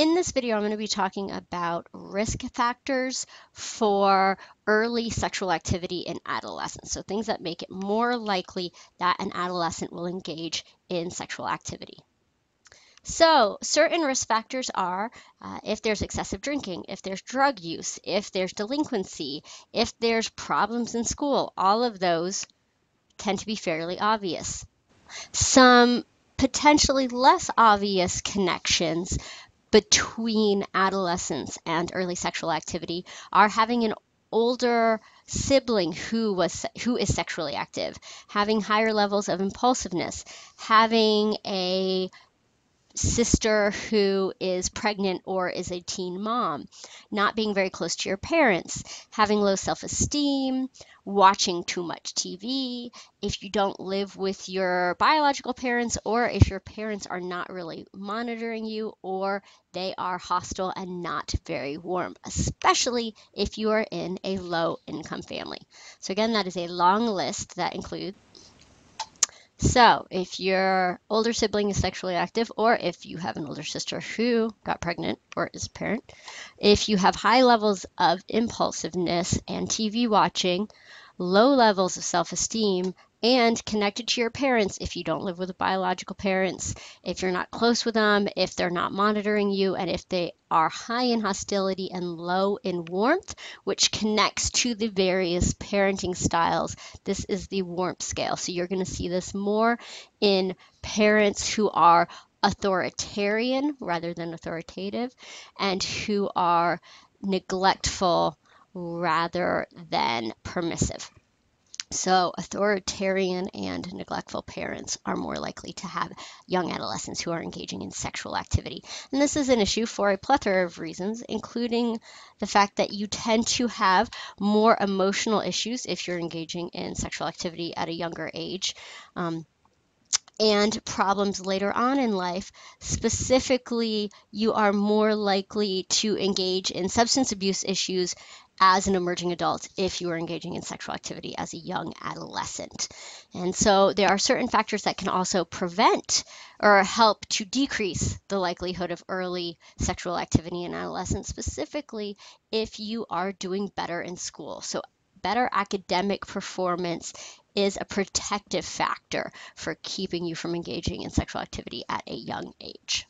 In this video, I'm going to be talking about risk factors for early sexual activity in adolescence. So things that make it more likely that an adolescent will engage in sexual activity. So certain risk factors are if there's excessive drinking, if there's drug use, if there's delinquency, if there's problems in school. All of those tend to be fairly obvious. Some potentially less obvious connections between adolescence and early sexual activity are having an older sibling who is sexually active, having higher levels of impulsiveness, having a sister who is pregnant or is a teen mom, not being very close to your parents, having low self-esteem, watching too much TV, if you don't live with your biological parents, or if your parents are not really monitoring you, or they are hostile and not very warm, especially if you are in a low-income family. So again, that is a long list that includes. So if your older sibling is sexually active, or if you have an older sister who got pregnant or is a parent, if you have high levels of impulsiveness and TV watching, low levels of self-esteem, and connected to your parents if you don't live with biological parents, if you're not close with them, if they're not monitoring you, and if they are high in hostility and low in warmth, which connects to the various parenting styles. This is the warmth scale. So you're going to see this more in parents who are authoritarian rather than authoritative, and who are neglectful rather than permissive. So authoritarian and neglectful parents are more likely to have young adolescents who are engaging in sexual activity. And this is an issue for a plethora of reasons, including the fact that you tend to have more emotional issues if you're engaging in sexual activity at a younger age. And problems later on in life. Specifically, you are more likely to engage in substance abuse issues as an emerging adult if you are engaging in sexual activity as a young adolescent. And so there are certain factors that can also prevent or help to decrease the likelihood of early sexual activity in adolescence, specifically if you are doing better in school. So better academic performance is a protective factor for keeping you from engaging in sexual activity at a young age.